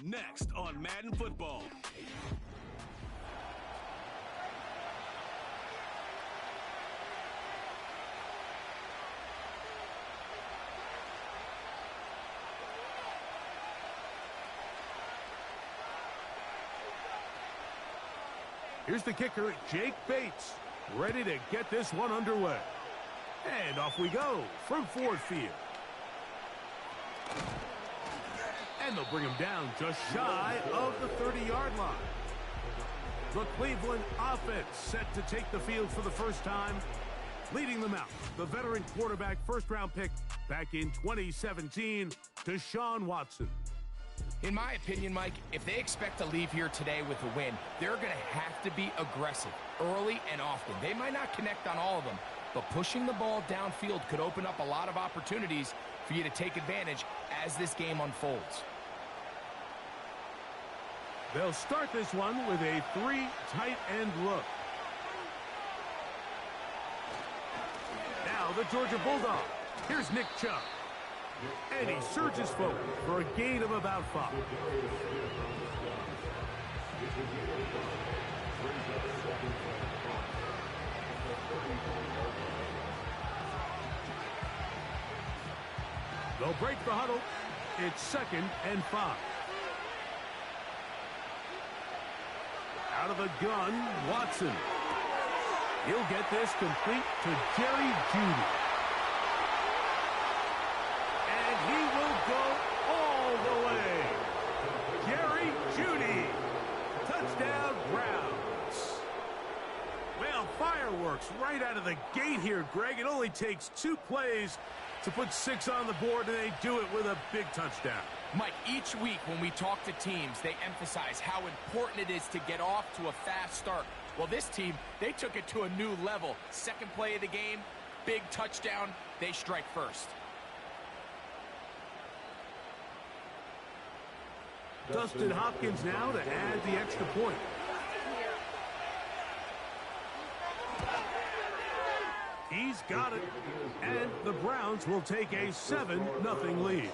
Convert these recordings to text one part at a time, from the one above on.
Next on Madden Football. Here's the kicker, Jake Bates, ready to get this one underway. And off we go from Ford Field. And they'll bring him down just shy of the 30-yard line. The Cleveland offense set to take the field for the first time. Leading them out, the veteran quarterback first-round pick back in 2017, Deshaun Watson. In my opinion, Mike, if they expect to leave here today with a win, they're going to have to be aggressive early and often. They might not connect on all of them, but pushing the ball downfield could open up a lot of opportunities for you to take advantage as this game unfolds. They'll start this one with a 3 tight end look. Now the Georgia Bulldog. Here's Nick Chubb. And he surges forward for a gain of about 5. They'll break the huddle. It's 2nd and 5. Out of the gun, Watson. He'll get this complete to Jerry Jeudy. And he will go all the way. Jerry Jeudy. Touchdown, Browns. Well, fireworks right out of the gate here, Greg. It only takes 2 plays to put 6 on the board, and they do it with a big touchdown. Mike, each week when we talk to teams, they emphasize how important it is to get off to a fast start. Well, this team, they took it to a new level. 2nd play of the game, big touchdown, they strike first. Dustin Hopkins now to add the extra point. He's got it. And the Browns will take a 7-0 lead.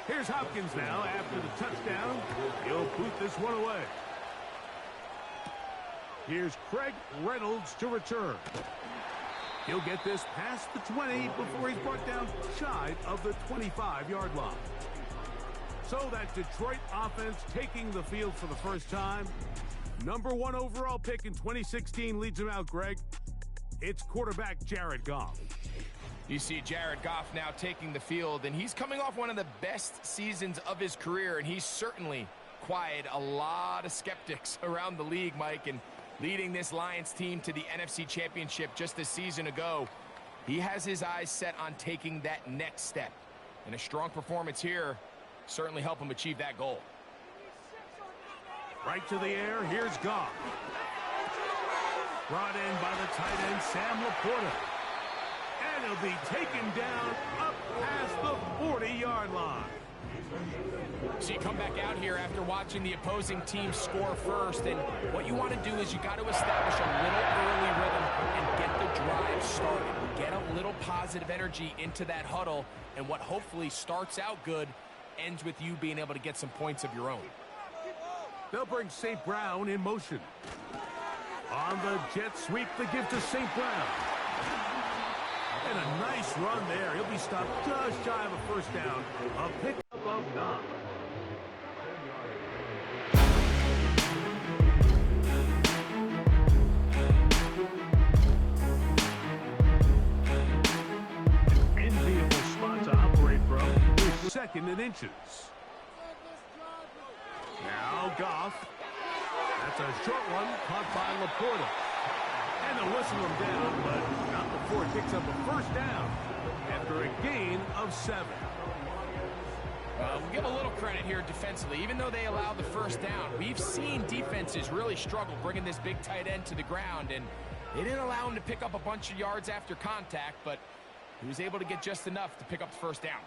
Here's Hopkins now after the touchdown. He'll boot this one away. Here's Craig Reynolds to return. He'll get this past the 20 before he's brought down shy of the 25-yard line. So that Detroit offense taking the field for the first time. Number 1 overall pick in 2016 leads him out, Greg. It's quarterback Jared Goff. You see Jared Goff now taking the field, and he's coming off one of the best seasons of his career, and he's certainly quieted a lot of skeptics around the league, Mike, and leading this Lions team to the NFC Championship just a season ago. He has his eyes set on taking that next step, and a strong performance here certainly help him achieve that goal. Right to the air, here's Goff. Brought in by the tight end, Sam Laporta. And he'll be taken down up past the 40-yard line. So you come back out here after watching the opposing team score first, and what you want to do is you got to establish a little early rhythm and get the drive started. Get a little positive energy into that huddle, and what hopefully starts out good ends with you being able to get some points of your own. They'll bring St. Brown in motion. On the jet sweep, the give to St. Brown. And a nice run there. He'll be stopped just shy of a first down. A pickup of 9. Enviable spot to operate from. He's 2nd in inches. Now Goff. That's a short one caught by Laporta. And they'll whistle him down, but not before it picks up a first down after a gain of 7. We'll give a little credit here defensively. Even though they allowed the first down, we've seen defenses really struggle bringing this big tight end to the ground, and they didn't allow him to pick up a bunch of yards after contact, but he was able to get just enough to pick up the first down.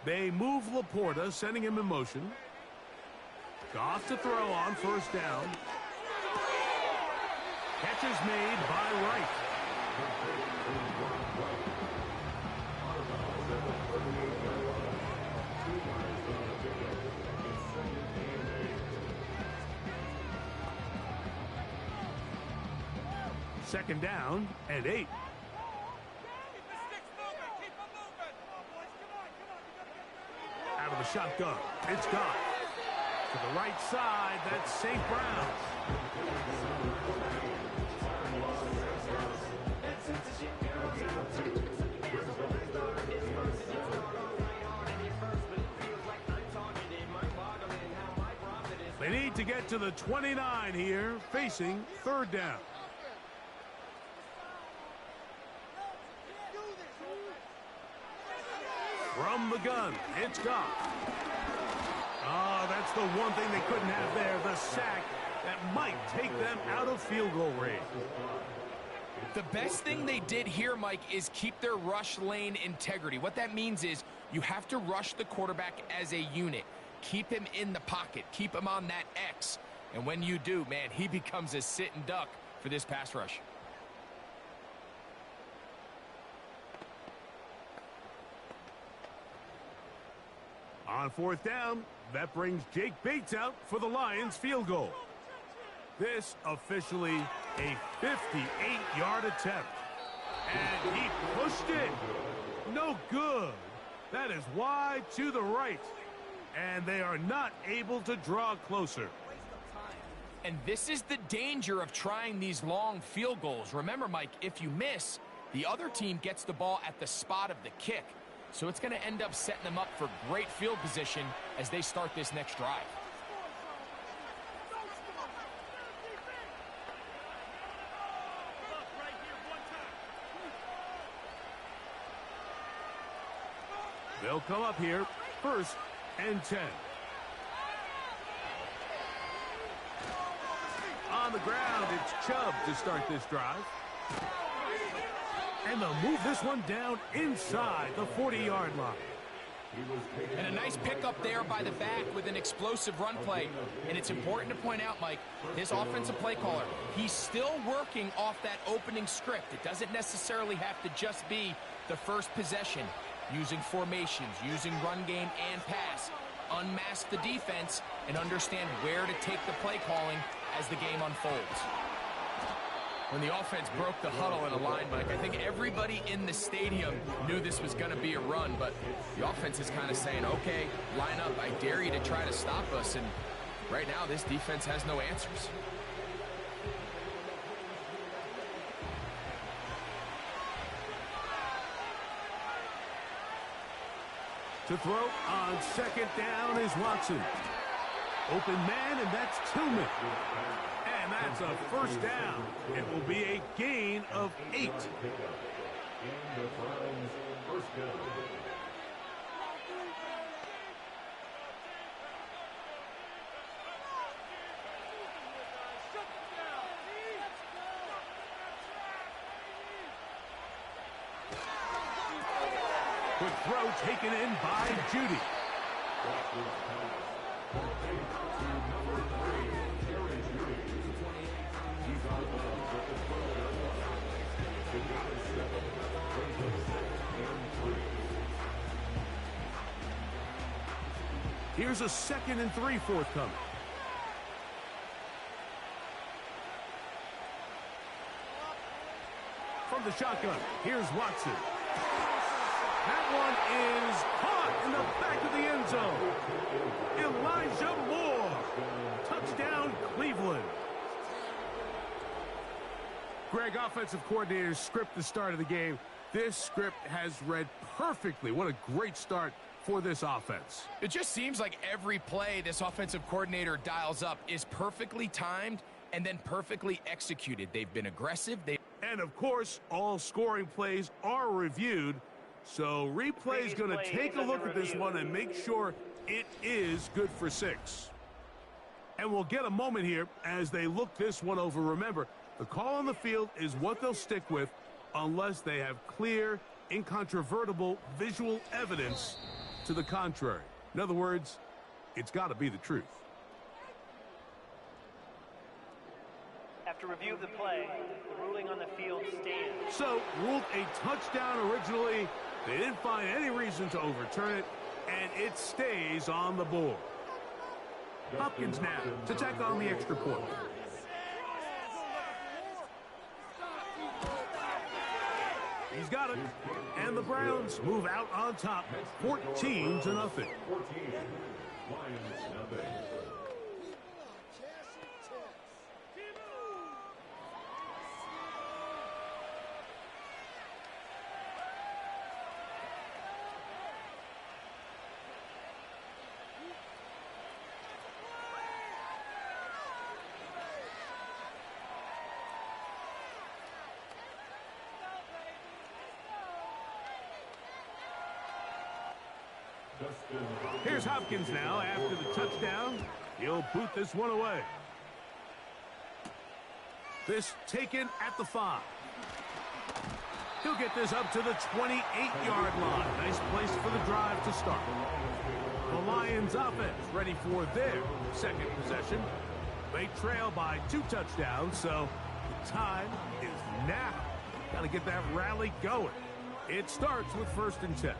They move Laporta, sending him in motion. Goff to throw on first down. Catch is made by Wright. Second down and 8. Out of the shotgun, it's Goff. To the right side, that's St. Brown. They need to get to the 29 here, facing third down. From the gun, it's Goff. Oh, that's the one thing they couldn't have there, the sack that might take them out of field goal range. The best thing they did here, Mike, is keep their rush lane integrity. What that means is you have to rush the quarterback as a unit. Keep him in the pocket. Keep him on that X. And when you do, man, he becomes a sitting duck for this pass rush. On fourth down, that brings Jake Bates out for the Lions field goal. This officially a 58-yard attempt. And he pushed it. No good. That is wide to the right. And they are not able to draw closer. And this is the danger of trying these long field goals. Remember, Mike, if you miss, the other team gets the ball at the spot of the kick. So it's going to end up setting them up for great field position as they start this next drive. They'll come up here, first and 10. On the ground, it's Chubb to start this drive. And they'll move this one down inside the 40-yard line. And a nice pickup there by the back with an explosive run play. And it's important to point out, Mike, this offensive play caller, he's still working off that opening script. It doesn't necessarily have to just be the first possession. Using formations, using run game and pass. Unmask the defense and understand where to take the play calling as the game unfolds. When the offense broke the huddle in a line, Mike, I think everybody in the stadium knew this was going to be a run, but the offense is kind of saying, okay, line up, I dare you to try to stop us, and right now this defense has no answers. To throw on second down is Watson. Open man, and that's Tillman. And that's a first down. It will be a gain of 8. Quick throw taken in by Judy. Here's a 2nd and 3 forthcoming. From the shotgun, here's Watson. That one is caught in the back of the end zone. Elijah Moore. Touchdown, Cleveland. Greg, offensive coordinators script the start of the game. This script has read perfectly. What a great start for this offense. It just seems like every play this offensive coordinator dials up is perfectly timed and then perfectly executed. They've been aggressive. And, of course, all scoring plays are reviewed So replay is going to take a look at this one and make sure it is good for 6. And we'll get a moment here as they look this one over. Remember, the call on the field is what they'll stick with unless they have clear, incontrovertible visual evidence to the contrary. In other words, it's got to be the truth. After review of the play, the ruling on the field stands. So, ruled a touchdown originally. They didn't find any reason to overturn it, and it stays on the board. Hopkins now to tack on the extra point. He's got it, and the Browns move out on top, 14-0. Here's Hopkins now after the touchdown. He'll boot this one away. This taken at the 5. He'll get this up to the 28-yard line. Nice place for the drive to start. The Lions offense ready for their second possession. They trail by 2 touchdowns, so the time is now. Got to get that rally going. It starts with 1st and 10.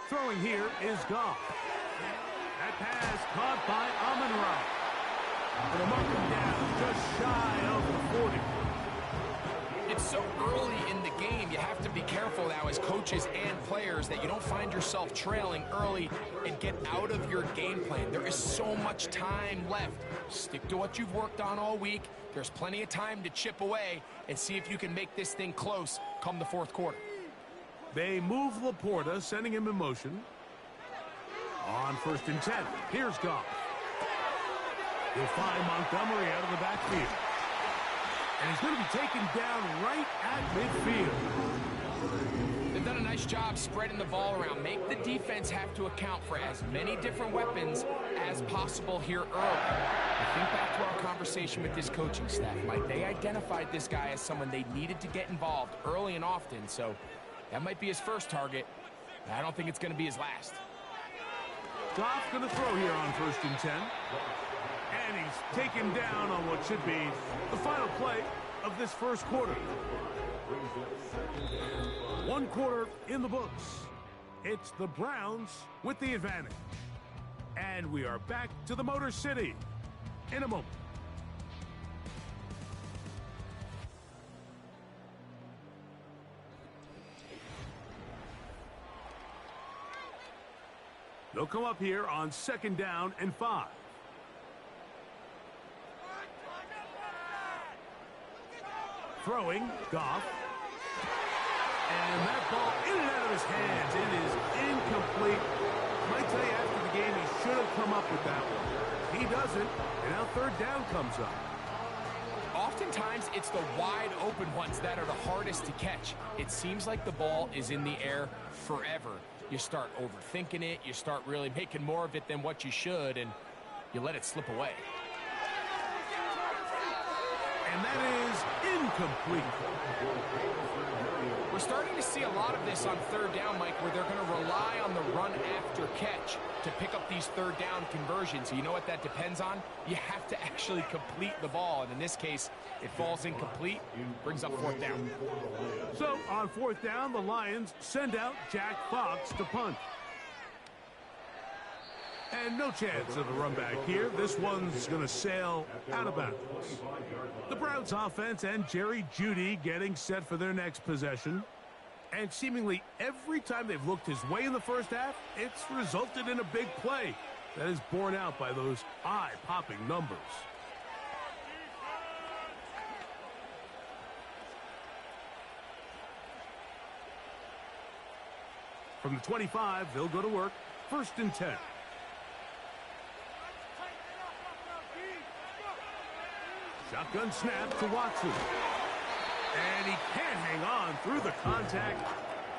Throwing here is Goff. That pass caught by Amon-Ra. And a mark him down just shy of the 40. It's so early in the game, you have to be careful now as coaches and players that you don't find yourself trailing early and get out of your game plan. There is so much time left. Stick to what you've worked on all week. There's plenty of time to chip away and see if you can make this thing close come the 4th quarter. They move Laporta, sending him in motion. On 1st and 10, here's Goff. He'll find Montgomery out of the backfield. And he's going to be taken down right at midfield. They've done a nice job spreading the ball around. Make the defense have to account for as many different weapons as possible here early. I think back to our conversation with this coaching staff, Mike. They identified this guy as someone they needed to get involved early and often, so that might be his first target. I don't think it's going to be his last. Goff going to throw here on 1st and 10. And he's taken down on what should be the final play of this 1st quarter. 1 quarter in the books. It's the Browns with the advantage. And we are back to the Motor City in a moment. They'll come up here on 2nd down and 5. Throwing, Goff. And that ball in and out of his hands. It is incomplete. I might tell you after the game he should have come up with that one. He doesn't, and now 3rd down comes up. Oftentimes, it's the wide open ones that are the hardest to catch. It seems like the ball is in the air forever. You start overthinking it, you start really making more of it than what you should, and you let it slip away. And that is incomplete. We're starting to see a lot of this on 3rd down, Mike, where they're going to rely on the run after catch to pick up these 3rd down conversions. You know what that depends on? You have to actually complete the ball, and in this case, it falls incomplete, brings up 4th down. So on 4th down, the Lions send out Jack Fox to punt. And no chance of a run back here. This one's going to sail out of bounds. The Browns offense and Jerry Jeudy getting set for their next possession. And seemingly every time they've looked his way in the 1st half, it's resulted in a big play that is borne out by those eye-popping numbers. From the 25, they'll go to work. 1st and 10. Shotgun snap to Watson. And he can't hang on through the contact.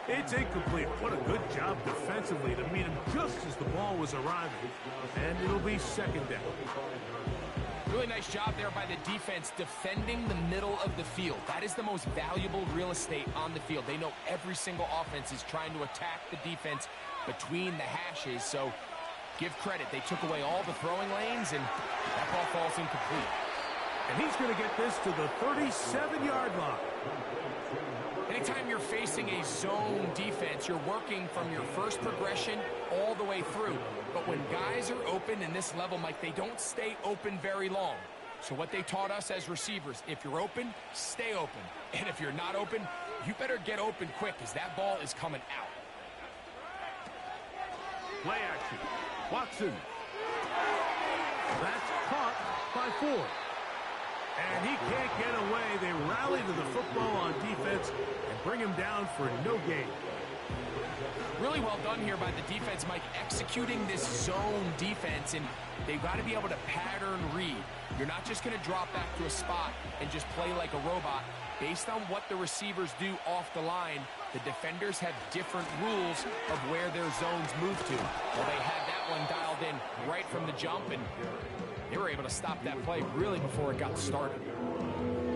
It's incomplete. What a good job defensively to meet him just as the ball was arriving. And it'll be 2nd down. Really nice job there by the defense defending the middle of the field. That is the most valuable real estate on the field. They know every single offense is trying to attack the defense between the hashes. So give credit. They took away all the throwing lanes, and that ball falls incomplete. And he's going to get this to the 37-yard line. Anytime you're facing a zone defense, you're working from your first progression all the way through. But when guys are open in this level, Mike, they don't stay open very long. So what they taught us as receivers, if you're open, stay open. And if you're not open, you better get open quick, because that ball is coming out. Play action. Watson. That's caught by 4. And he can't get away. They rally to the football on defense and bring him down for no gain. Really well done here by the defense, Mike, executing this zone defense, and they've got to be able to pattern read. You're not just going to drop back to a spot and just play like a robot. Based on what the receivers do off the line, the defenders have different rules of where their zones move to. Well, they had that one dialed in right from the jump, and they were able to stop that play really before it got started.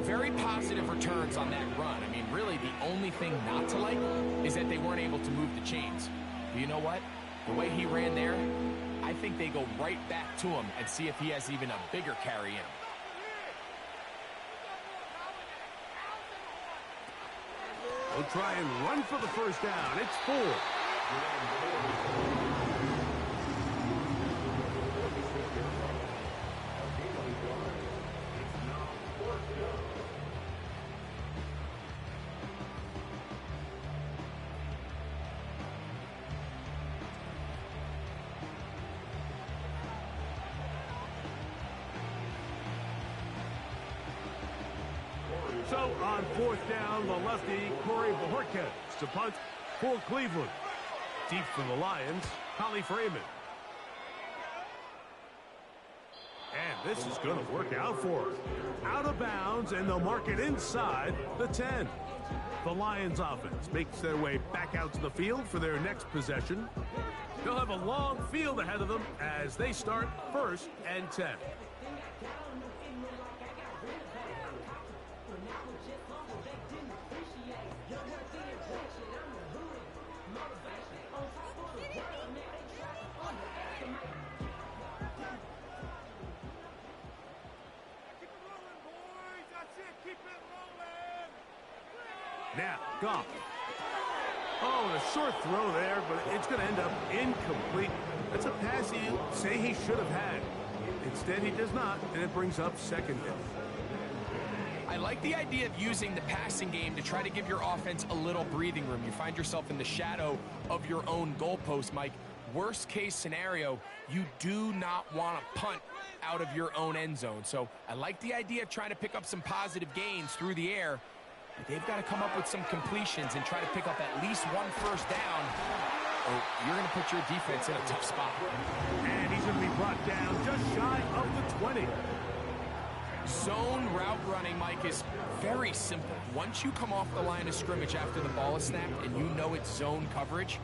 Very positive returns on that run. I mean, really, the only thing not to like is that they weren't able to move the chains. But you know what? The way he ran there, I think they go right back to him and see if he has even a bigger carry in. They'll try and run for the 1st down. It's 4. So on 4th down, the lefty, Corey Bojorquez to punt for Cleveland. Deep for the Lions, Holly Freeman. And this is going to work out for her. Out of bounds, and they'll mark it inside the 10. The Lions offense makes their way back out to the field for their next possession. They'll have a long field ahead of them as they start 1st and 10. Now, Goff. Oh, a short throw there, but it's going to end up incomplete. That's a pass you say he should have had. Instead, he does not, and it brings up 2nd down. I like the idea of using the passing game to try to give your offense a little breathing room. You find yourself in the shadow of your own goalpost, Mike. Worst case scenario, you do not want to punt out of your own end zone. So I like the idea of trying to pick up some positive gains through the air. But they've got to come up with some completions and try to pick up at least 1 1st down, or you're going to put your defense in a tough spot. And he's going to be brought down just shy of the 20. Zone route running, Mike, is very simple. Once you come off the line of scrimmage after the ball is snapped and you know it's zone coverage,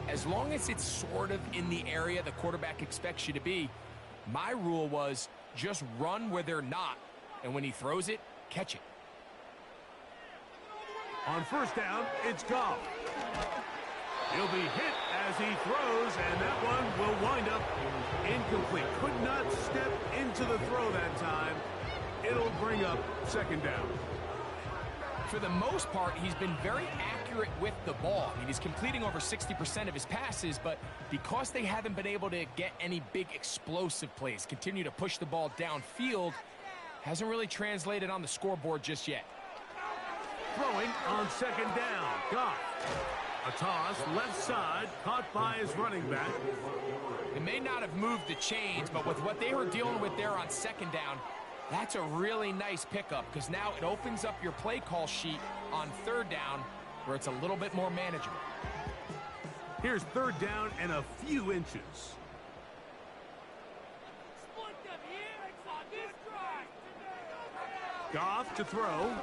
as long as it's sort of in the area the quarterback expects you to be, my rule was just run where they're not, and when he throws it, catch it. On 1st down, it's Goff. He'll be hit as he throws, and that one will wind up incomplete. Could not step into the throw that time. It'll bring up 2nd down. For the most part, he's been very accurate with the ball. I mean, he's completing over 60% of his passes, but because they haven't been able to get any big explosive plays, continue to push the ball downfield, hasn't really translated on the scoreboard just yet. Throwing on 2nd down, Goff. A toss, left side, caught by his running back. It may not have moved the chains, but with what they were dealing with there on 2nd down, that's a really nice pickup, because now it opens up your play call sheet on 3rd down where it's a little bit more manageable. Here's third down and a few inches. Goff to throw.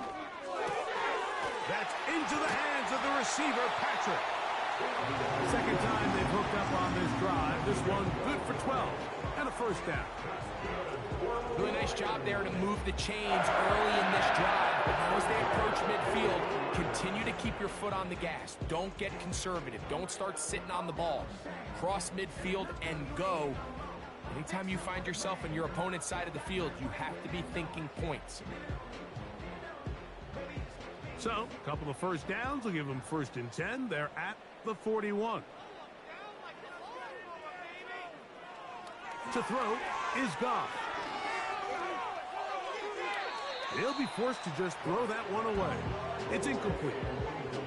That's into the hands of the receiver, Patrick. Second time they've hooked up on this drive. This one good for 12 and a first down. Really nice job there to move the chains early in this drive. But now as they approach midfield, continue to keep your foot on the gas. Don't get conservative. Don't start sitting on the ball. Cross midfield and go. Anytime you find yourself on your opponent's side of the field, you have to be thinking points. So, a couple of first downs will give them 1st and 10. They're at the 41. To throw is Goff. They'll be forced to just throw that one away. It's incomplete.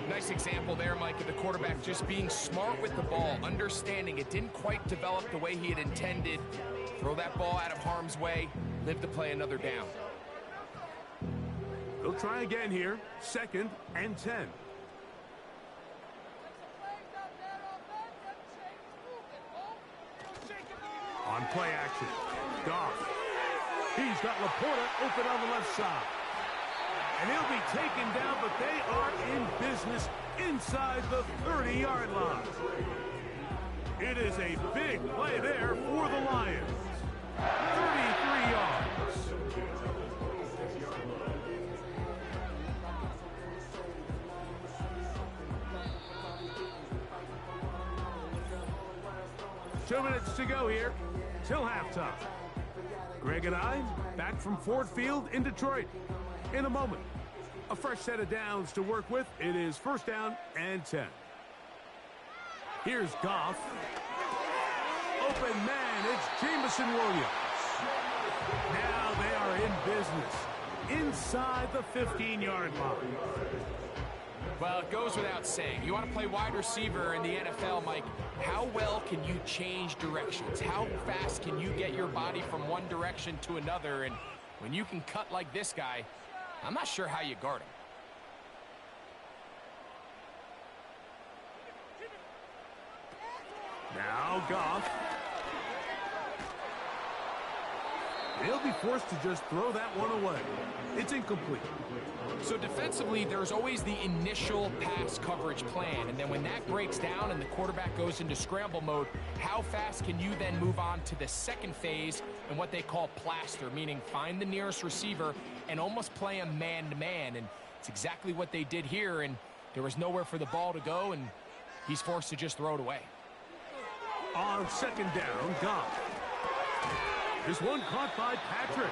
Nice example there, Mike, of the quarterback just being smart with the ball, understanding it didn't quite develop the way he had intended. Throw that ball out of harm's way, live to play another down. They'll try again here. 2nd and 10. On play action, Goff. He's got Laporta open on the left side. And he'll be taken down, but they are in business inside the 30-yard line. It is a big play there for the Lions. 33 yards. 2 minutes to go here till halftime. Greg and I back from Ford Field in Detroit. In a moment, a fresh set of downs to work with. It is 1st down and 10. Here's Goff. Open man, it's Jamison Williams. Now they are in business inside the 15-yard line. Well, it goes without saying. You want to play wide receiver in the NFL, Mike. How well can you change directions? How fast can you get your body from one direction to another? And when you can cut like this guy, I'm not sure how you guard him. Now Goff. He'll be forced to just throw that one away. It's incomplete. So defensively, there's always the initial pass coverage plan. And then when that breaks down and the quarterback goes into scramble mode, how fast can you then move on to the second phase and what they call plaster, meaning find the nearest receiver and almost play him man-to-man. And it's exactly what they did here, and there was nowhere for the ball to go, and he's forced to just throw it away. On 2nd down, Goff. This one caught by Patrick.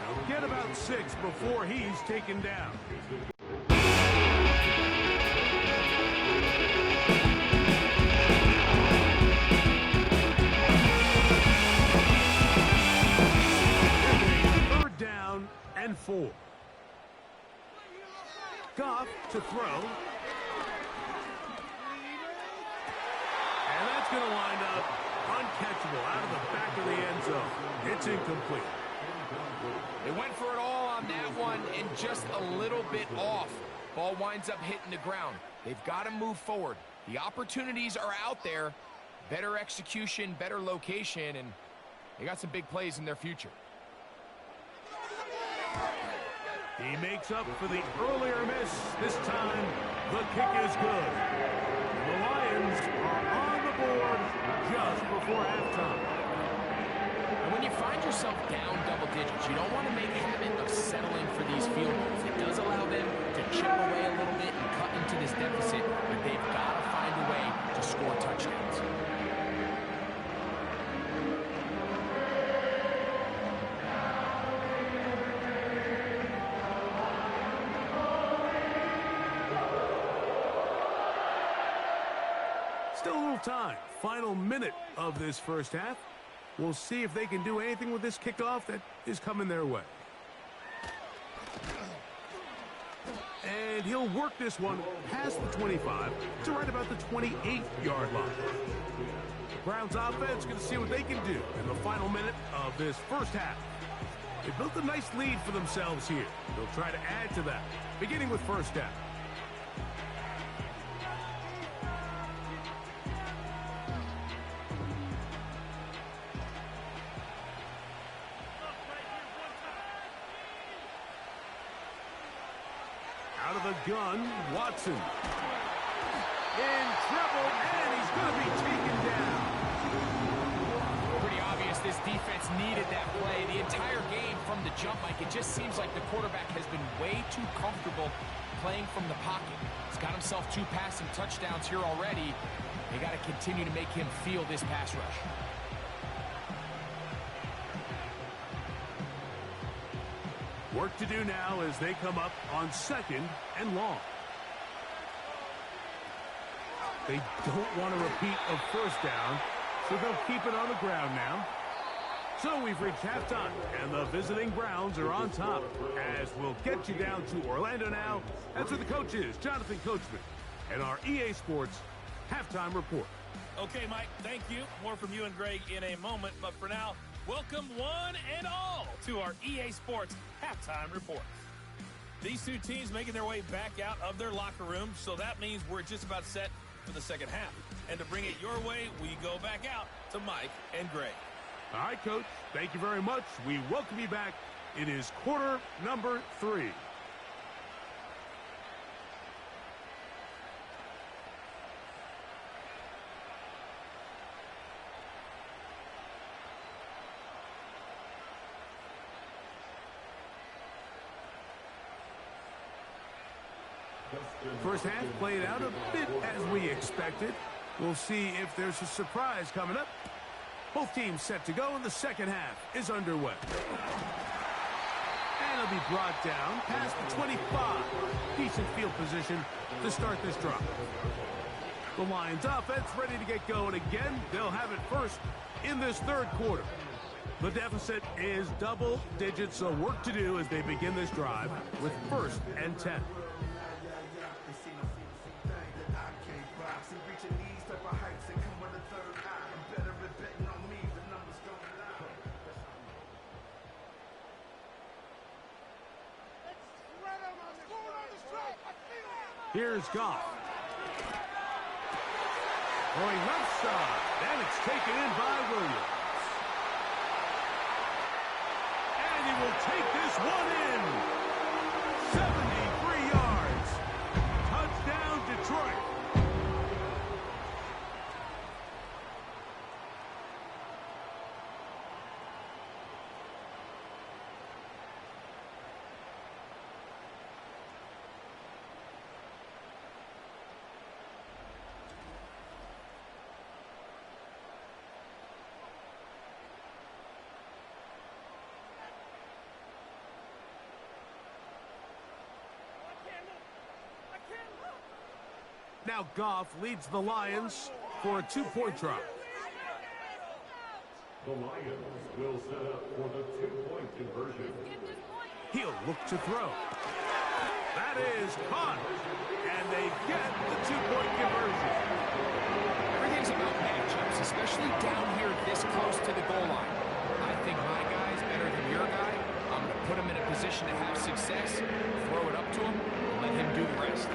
He'll get about 6 before he's taken down. Third down and 4. Goff to throw. And that's going to wind up uncatchable out of the back of the end zone. It's incomplete. They went for it all on that one and just a little bit off. Ball winds up hitting the ground. They've got to move forward. The opportunities are out there. Better execution, better location, and they got some big plays in their future. He makes up for the earlier miss. This time, the kick is good. The Lions are on the board just before halftime. And when you find yourself down double digits, you don't want to make a habit of settling for these field goals. It does allow them to chip away a little bit and cut into this deficit, but they've got to find a way to score touchdowns. Still a little time. Final minute of this first half. We'll see if they can do anything with this kickoff that is coming their way. And he'll work this one past the 25 to right about the 28-yard line. The Browns offense going to see what they can do in the final minute of this first half. They built a nice lead for themselves here. They'll try to add to that, beginning with first down. gun, Watson. In trouble, and he's going to be taken down. Pretty obvious this defense needed that play. The entire game from the jump, Mike, it just seems like the quarterback has been way too comfortable playing from the pocket. He's got himself 2 passing touchdowns here already. They got to continue to make him feel this pass rush. Work to do now as they come up on 2nd and long. They don't want to repeat a first down, so they'll keep it on the ground now. So we've reached halftime, and the visiting Browns are on top. As we'll get you down to Orlando now, that's where the coach is, Jonathan Coachman, and our EA Sports halftime report. Okay, Mike, thank you. More from you and Greg in a moment, but for now, welcome one and all to our EA Sports halftime report. These two teams making their way back out of their locker room, so that means we're just about set for the second half. And to bring it your way, we go back out to Mike and Greg. All right, Coach, thank you very much. We welcome you back. It is quarter number 3. First half played out a bit as we expected. We'll see if there's a surprise coming up. Both teams set to go, and the second half is underway. And it'll be brought down past the 25. Decent field position to start this drive. The Lions offense ready to get going again. They'll have it first in this third quarter. The deficit is double digits, so work to do as they begin this drive with 1st and 10. Here's Goff. Going left side, and it's taken in by Williams. And he will take this one in. 73 yards. Touchdown, Detroit. Now Goff leads the Lions for a 2-point try. The Lions will set up for the 2-point conversion. He'll look to throw. That is caught. And they get the 2-point conversion. Everything's about matchups, especially down here this close to the goal line. I think my guy's better than your guy. I'm going to put him in a position to have success, throw it up to him, and let him do the rest.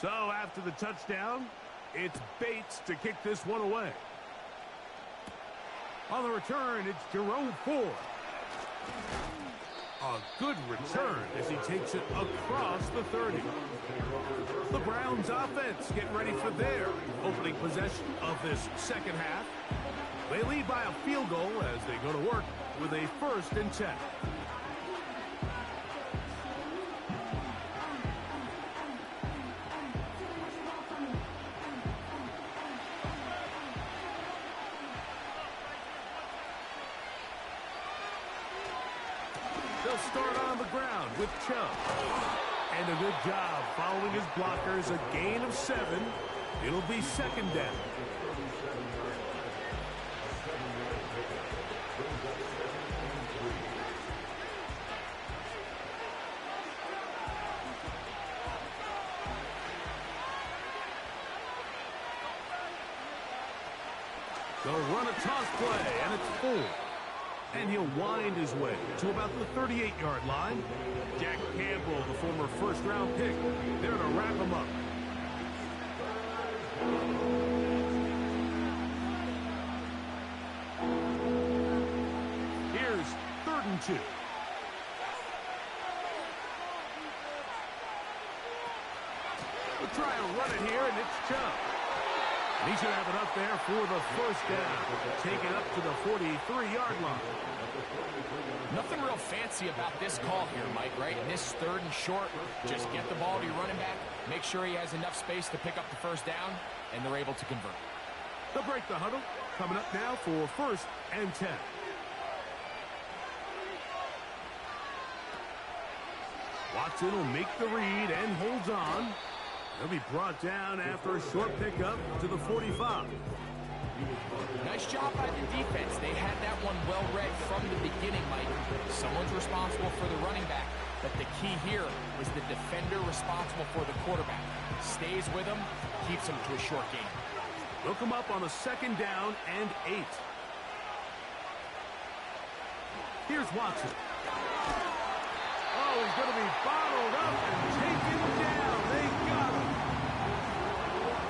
So after the touchdown, it's Bates to kick this one away. On the return, it's Jerome Ford. A good return as he takes it across the 30. The Browns offense getting ready for their opening possession of this second half. They lead by a field goal as they go to work with a 1st and 10. They'll start on the ground with Chubb. And a good job following his blockers, a gain of 7. It'll be 2nd down. They'll run a toss play, and it's full. And he'll wind his way to about the 38-yard line. Jack Campbell, the former first-round pick, there to wrap him up. Here's 3rd and 2. We'll try and run it here, and it's Chubb. He should have it up there for the first down. Take it up to the 43-yard line. Nothing real fancy about this call here, Mike, right? In this 3rd and short, just get the ball to your running back, make sure he has enough space to pick up the first down, and they're able to convert. They'll break the huddle. Coming up now for 1st and 10. Watson will make the read and holds on. He'll be brought down after a short pickup to the 45. Nice job by the defense. They had that one well read from the beginning, Mike. Someone's responsible for the running back, but the key here was the defender responsible for the quarterback. Stays with him, keeps him to a short game. Look him up on a 2nd down and 8. Here's Watson. Oh, he's going to be bottled up and taken down. They got him.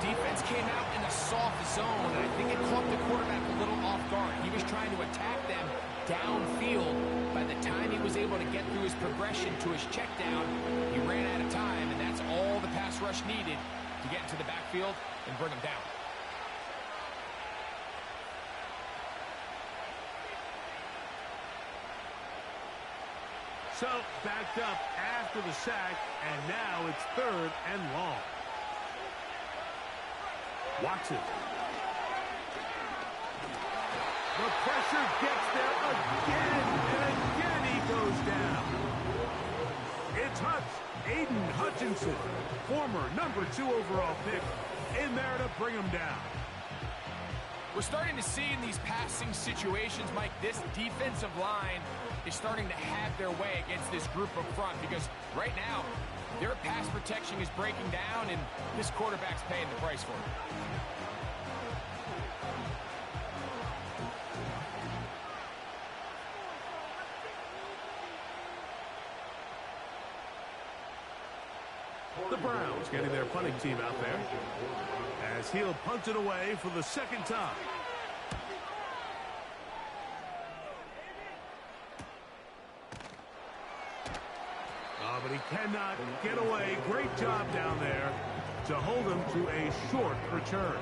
Defense came out in a soft zone, and I think it caught the quarterback a little off guard. He was trying to attack them downfield. By the time he was able to get through his progression to his check down, he ran out of time, and that's all the pass rush needed to get into the backfield and bring him down. So, backed up after the sack, and now it's 3rd and long. Watson. The pressure gets there again, and again he goes down. It's Aiden Hutchinson, former number 2 overall pick, in there to bring him down. We're starting to see in these passing situations, Mike, this defensive line is starting to have their way against this group up front because right now, their pass protection is breaking down, and this quarterback's paying the price for it. The Browns getting their punting team out there as he'll punt it away for the 2nd time. But he cannot get away. Great job down there to hold him to a short return.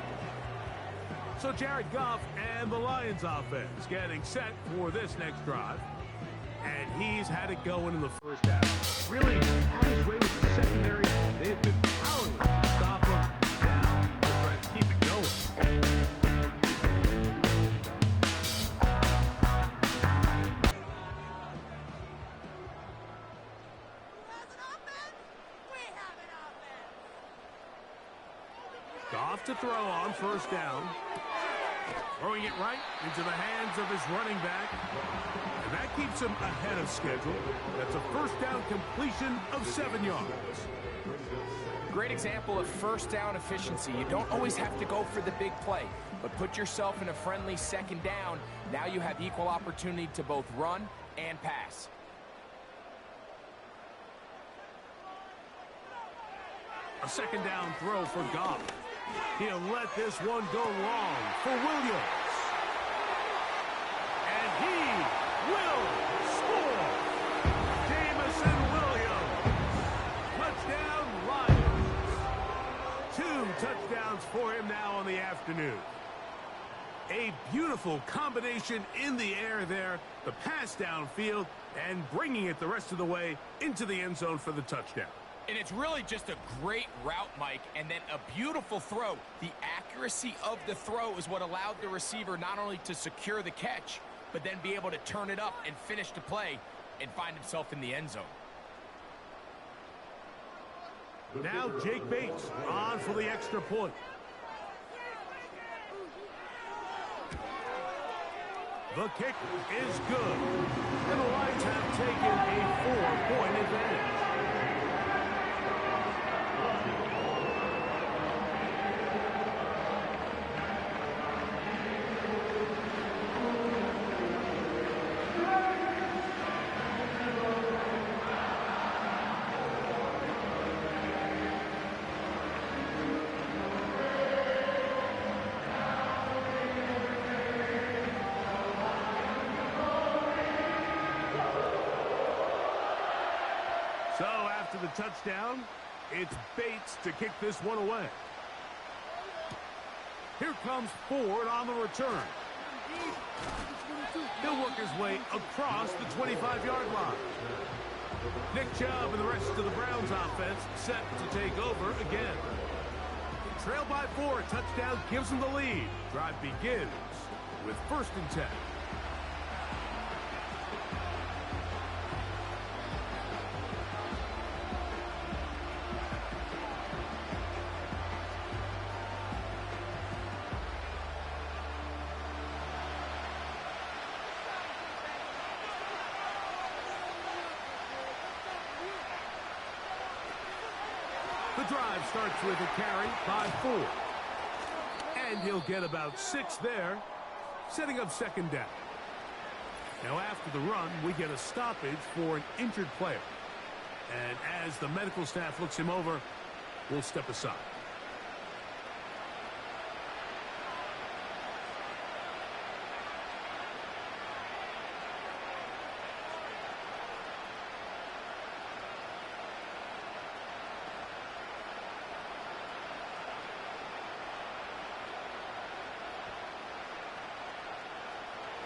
So Jared Goff and the Lions offense getting set for this next drive. And he's had it going in the first half. Really had his way with the secondary. They've been powerless to stop him. Now they're trying to keep it going. Goff to throw on 1st down. Throwing it right into the hands of his running back. And that keeps him ahead of schedule. That's a 1st down completion of 7 yards. Great example of 1st down efficiency. You don't always have to go for the big play, but put yourself in a friendly 2nd down. Now you have equal opportunity to both run and pass. A 2nd down throw for Goff. He'll let this one go long for Williams. And he will score. Jamison Williams. Touchdown, Lions. 2 touchdowns for him now on the afternoon. A beautiful combination in the air there. The pass downfield and bringing it the rest of the way into the end zone for the touchdown. And it's really just a great route, Mike, and then a beautiful throw. The accuracy of the throw is what allowed the receiver not only to secure the catch, but then be able to turn it up and finish the play and find himself in the end zone. Now Jake Bates on for the extra point. The kick is good. And the Lions have taken a 4-point advantage. after the touchdown. It's Bates to kick this one away. Here comes Ford on the return. He'll work his way across the 25-yard line. Nick Chubb and the rest of the Browns offense set to take over again. Trail by 4, touchdown gives them the lead. Drive begins with 1st and 10. The drive starts with a carry by 4. And he'll get about 6 there, setting up 2nd down. Now after the run, we get a stoppage for an injured player. And as the medical staff looks him over, we'll step aside.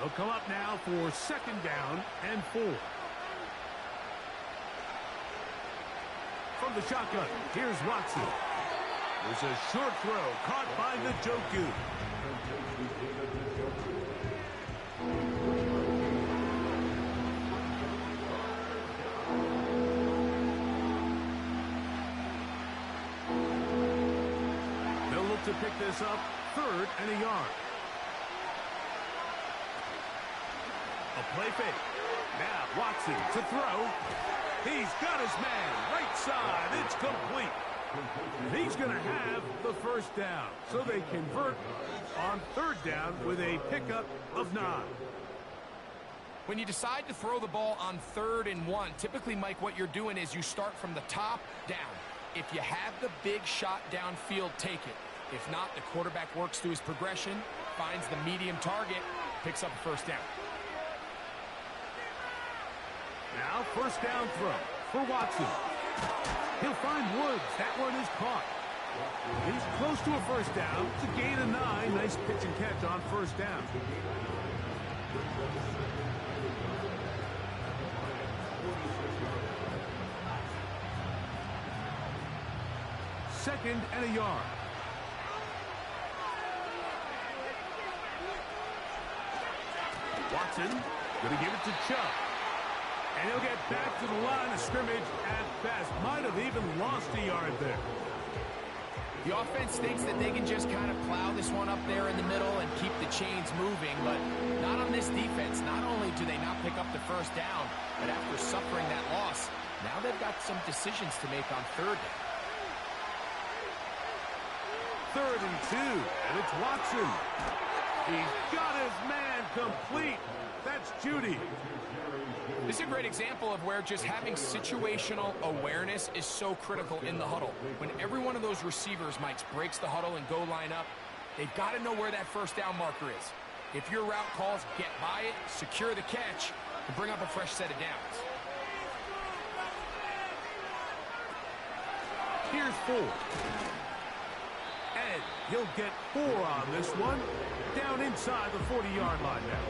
They'll come up now for 2nd down and 4. From the shotgun, here's Watson. There's a short throw caught by Njoku. They'll look to pick this up 3rd and a yard. A play fake. Now Watson to throw. He's got his man. Right side. It's complete. He's going to have the 1st down. So they convert on 3rd down with a pickup of 9. When you decide to throw the ball on 3rd and 1, typically, Mike, what you're doing is you start from the top down. If you have the big shot downfield, take it. If not, the quarterback works through his progression, finds the medium target, picks up a 1st down. Now 1st down throw for Watson. He'll find Woods. That one is caught. He's close to a 1st down. It's a gain of 9. Nice pitch and catch on 1st down. Second and a yard. Watson going to give it to Chubb. And he'll get back to the line of scrimmage at best. Might have even lost a yard there. The offense thinks that they can just kind of plow this one up there in the middle and keep the chains moving, but not on this defense. Not only do they not pick up the 1st down, but after suffering that loss, now they've got some decisions to make on 3rd down. 3rd and 2, and it's Watson. He's got his man complete. That's Judy. This is a great example of where just having situational awareness is so critical in the huddle. When every one of those receivers, Mike, breaks the huddle and go line up, they've got to know where that 1st down marker is. If your route calls, get by it, secure the catch, and bring up a fresh set of downs. Here's Ford. And he'll get 4 on this one. Down inside the 40-yard line now.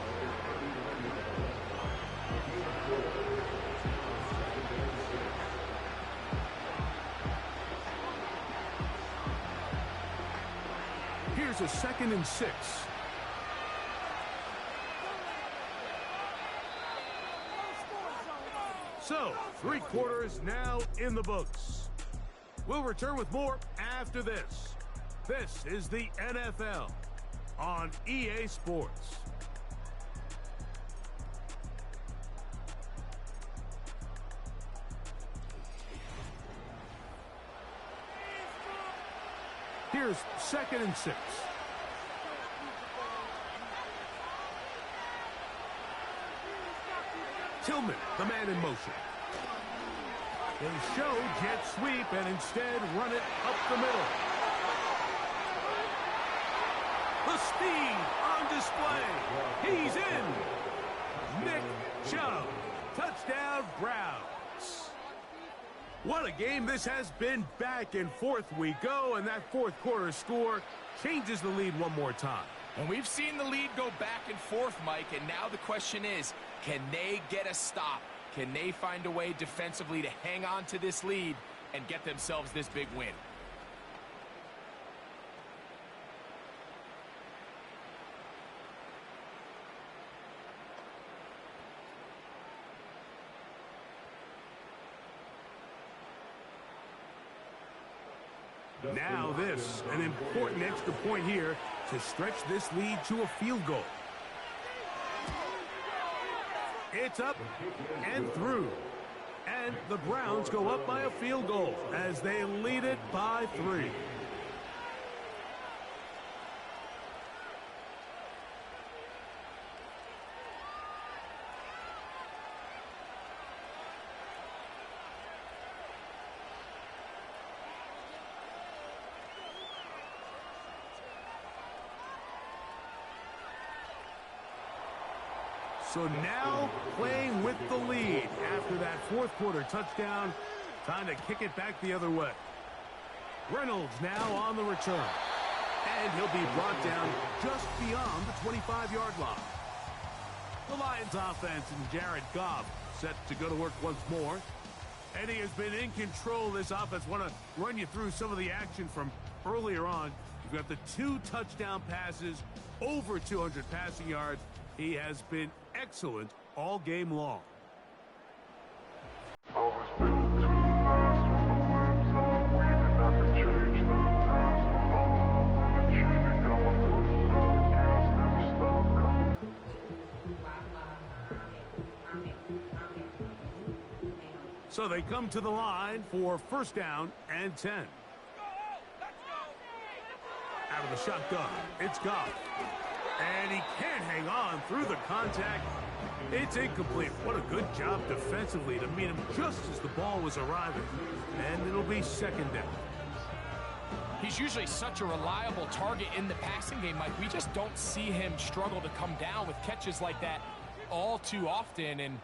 Here's a 2nd and 6. So, 3 quarters now in the books. We'll return with more after this. This is the NFL on EA Sports. Here's 2nd and 6. Tillman, the man in motion. They'll show jet sweep and instead run it up the middle. The speed on display. He's in. Nick Chubb. Touchdown, Browns. What a game this has been. Back and forth we go, and that fourth quarter score changes the lead one more time. And we've seen the lead go back and forth, Mike, and now the question is, can they get a stop? Can they find a way defensively to hang on to this lead and get themselves this big win? Now this, an important extra point here to stretch this lead to a field goal. It's up and through. And the Browns go up by a field goal as they lead it by 3. So now playing with the lead after that fourth quarter touchdown. Time to kick it back the other way. Reynolds now on the return. And he'll be brought down just beyond the 25-yard line. The Lions offense and Jared Goff set to go to work once more. And he has been in control of this offense. Want to run you through some of the action from earlier on. You've got the 2 touchdown passes, over 200 passing yards. He has been excellent all game long. So they come to the line for first down and 10. Out of the shotgun, it's Goff. And he can't hang on through the contact. It's incomplete. What a good job defensively to meet him just as the ball was arriving. And it'll be second down. He's usually such a reliable target in the passing game, Mike. We just don't see him struggle to come down with catches like that all too often. And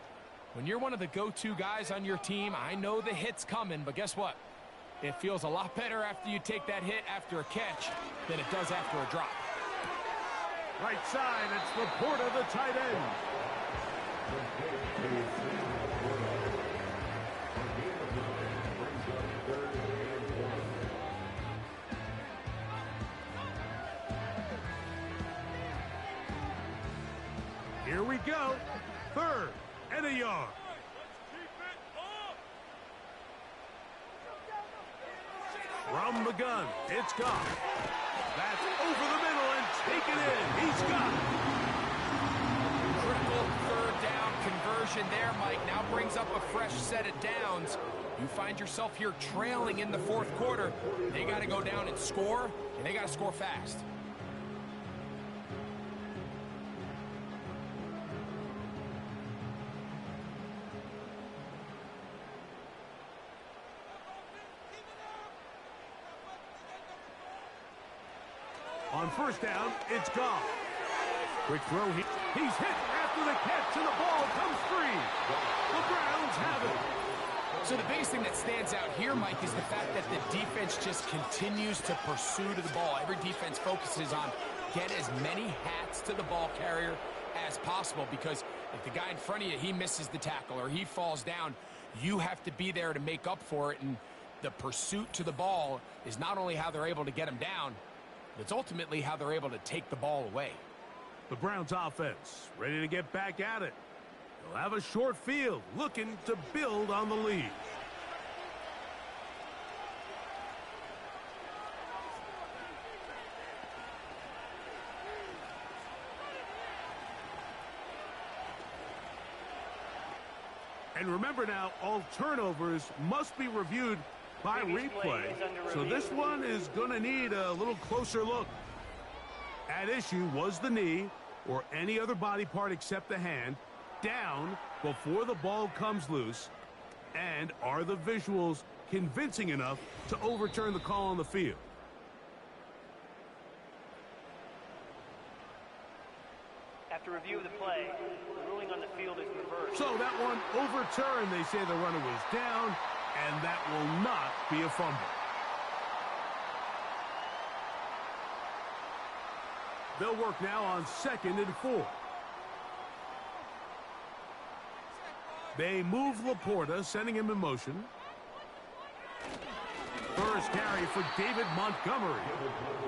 when you're one of the go-to guys on your team, I know the hit's coming, but guess what? It feels a lot better after you take that hit after a catch than it does after a drop. Right side, it's Laporta, the tight end. Here we go. 3rd and a yard. From the gun, it's Goff. That's over the middle and taken in. He's got it. Critical 3rd down conversion there, Mike. Now brings up a fresh set of downs. You find yourself here trailing in the 4th quarter. They got to go down and score, and they got to score fast. On first down, it's Goff. Quick throw. He's hit after the catch, and the ball comes free. The Browns have it. So the biggest thing that stands out here, Mike, is the fact that the defense just continues to pursue to the ball. Every defense focuses on get as many hats to the ball carrier as possible, because if the guy in front of you, he misses the tackle or he falls down, you have to be there to make up for it. And the pursuit to the ball is not only how they're able to get him down, it's ultimately how they're able to take the ball away. The Browns offense ready to get back at it. They'll have a short field, looking to build on the lead. And remember now, all turnovers must be reviewed by replay. So this one is going to need a little closer look. At issue was the knee or any other body part except the hand down before the ball comes loose. And are the visuals convincing enough to overturn the call on the field? After review of the play, the ruling on the field is reversed. So that one overturned. They say the runner was down. and that will not be a fumble. They'll work now on 2nd and 4. They move Laporta, sending him in motion. First carry for David Montgomery.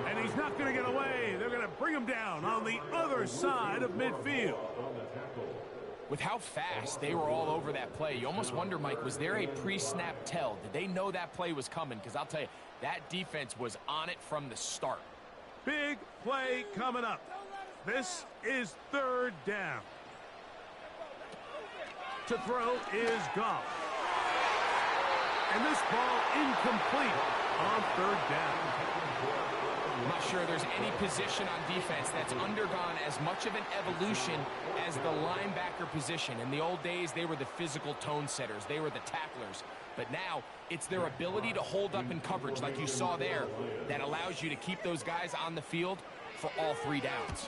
And he's not going to get away. They're going to bring him down on the other side of midfield. With how fast they were all over that play, you almost wonder, Mike, was there a pre-snap tell? Did they know that play was coming? Because I'll tell you, that defense was on it from the start. Big play coming up. This is 3rd down. To throw is Goff. And this ball incomplete on 3rd down. I'm not sure there's any position on defense that's undergone as much of an evolution as the linebacker position. In the old days, they were the physical tone setters. They were the tacklers. But now, it's their ability to hold up in coverage, like you saw there, that allows you to keep those guys on the field for all 3 downs.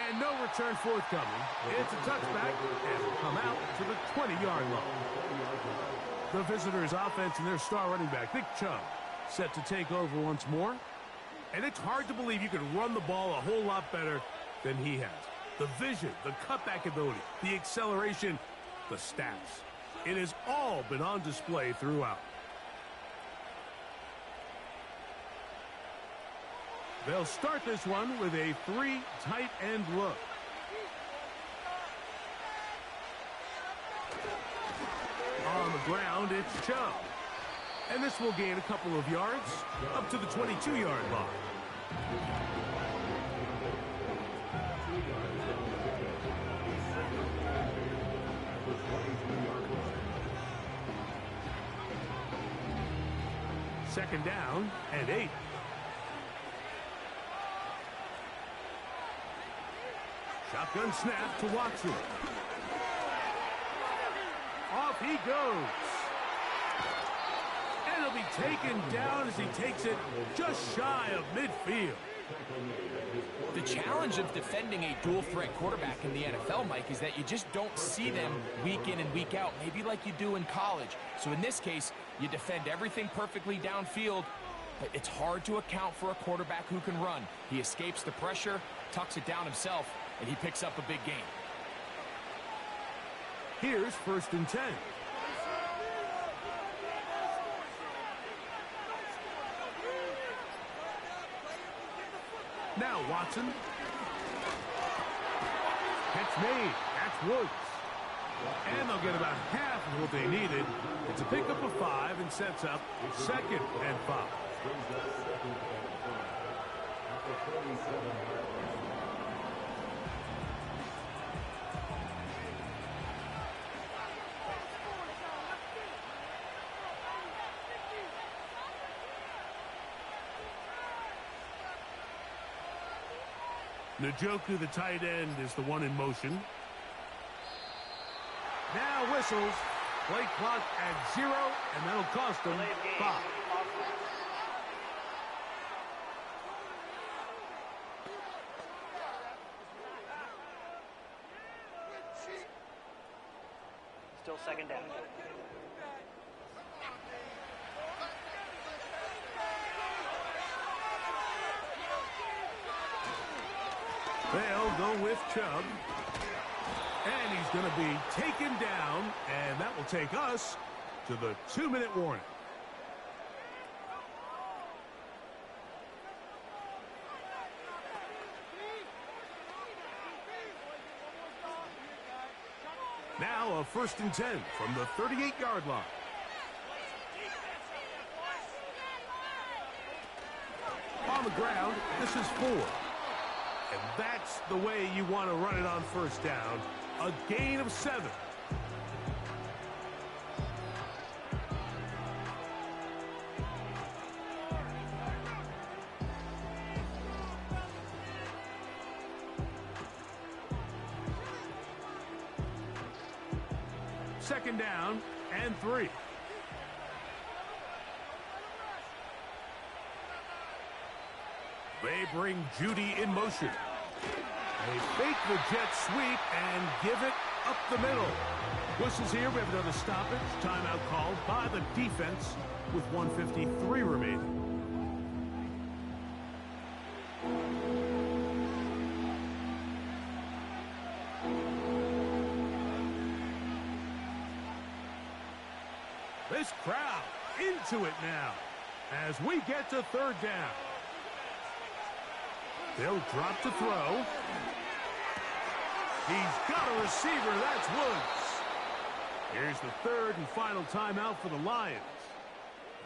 And no return forthcoming. It's a touchback, and will come out to the 20-yard line. The visitors' offense and their star running back, Nick Chubb, set to take over once more. And it's hard to believe you can run the ball a whole lot better than he has. The vision, the cutback ability, the acceleration, the stats. It has all been on display throughout. They'll start this one with a 3 tight end look. On the ground, it's Chubb. And this will gain a couple of yards up to the 22-yard line. Second down and 8. Shotgun snap to Watson. Off he goes. And he'll be taken down as he takes it just shy of midfield. The challenge of defending a dual-threat quarterback in the NFL, Mike, is that you just don't see them week in and week out, maybe like you do in college. So in this case, you defend everything perfectly downfield, but it's hard to account for a quarterback who can run. He escapes the pressure, tucks it down himself, and he picks up a big gain. Here's 1st and 10. Now Watson. Catch made. That's Woods. And they'll get about half of what they needed. It's a pickup of 5 and sets up 2nd and 5. Njoku, the tight end, is the one in motion. Now whistles. Play clock at 0, and that'll cost them 5. Still 2nd down. They'll go with Chubb. And he's going to be taken down, and that will take us to the 2-minute warning. Now a 1st and 10 from the 38-yard line. On the ground, this is 4. And that's the way you want to run it on 1st down. A gain of 7. Second down and 3. They bring Judy in motion. They fake the jet sweep and give it up the middle. Whistles here. We have another stoppage. Timeout called by the defense with 1:53 remaining. This crowd into it now as we get to third down. They'll drop to throw. He's got a receiver. That's Woods. Here's the third and final timeout for the Lions.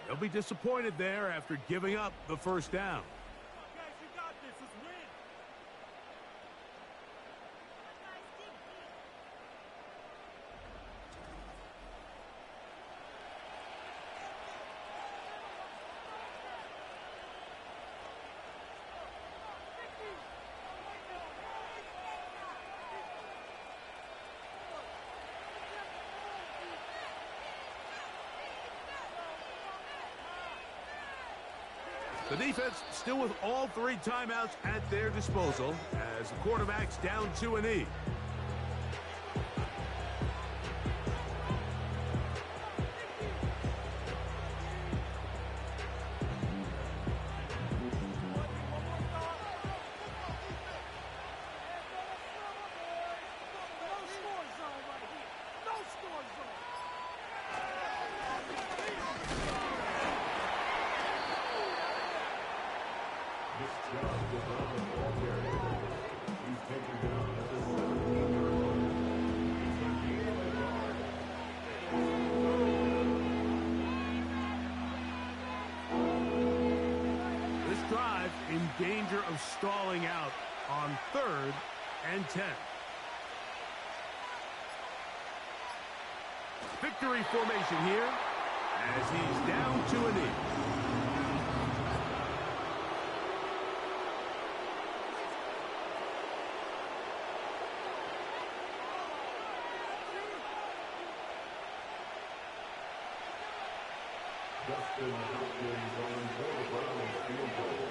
They'll be disappointed there after giving up the first down. The defense still with all three timeouts at their disposal as the quarterback's down to a knee. In danger of stalling out on 3rd and 10. Victory formation here as he's down to a knee. Justin Hopkins on the Browns field goal.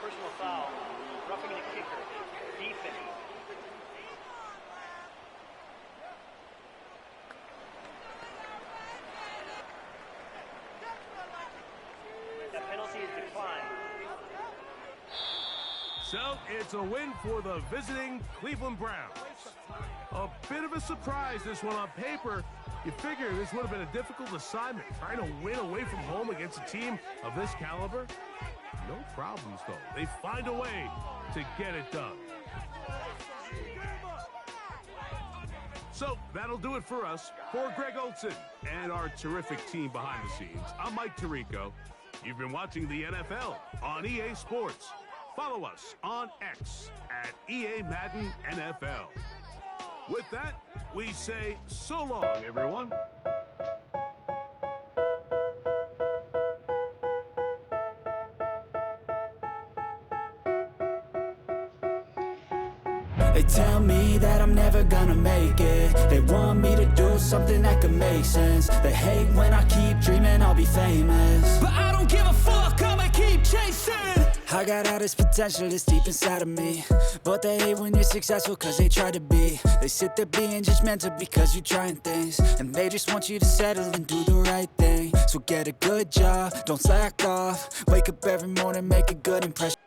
Personal foul. Roughing the kicker. Defense. That penalty is declined. So it's a win for the visiting Cleveland Browns. A bit of a surprise, this one on paper. You figure this would have been a difficult assignment, trying to win away from home against a team of this caliber. No problems, though. They find a way to get it done. So that'll do it for us. For Greg Olson and our terrific team behind the scenes, I'm Mike Tirico. You've been watching the NFL on EA Sports. Follow us on X at EA Madden NFL. With that, we say so long, everyone. They tell me that I'm never gonna make it. They want me to do something that could make sense. They hate when I keep dreaming I'll be famous, but I don't give a fuck, I'ma keep chasing. I got all this potential that's deep inside of me, but they hate when you're successful cause they try to be. They sit there being judgmental because you're trying things, and they just want you to settle and do the right thing. So get a good job, don't slack off. Wake up every morning, make a good impression.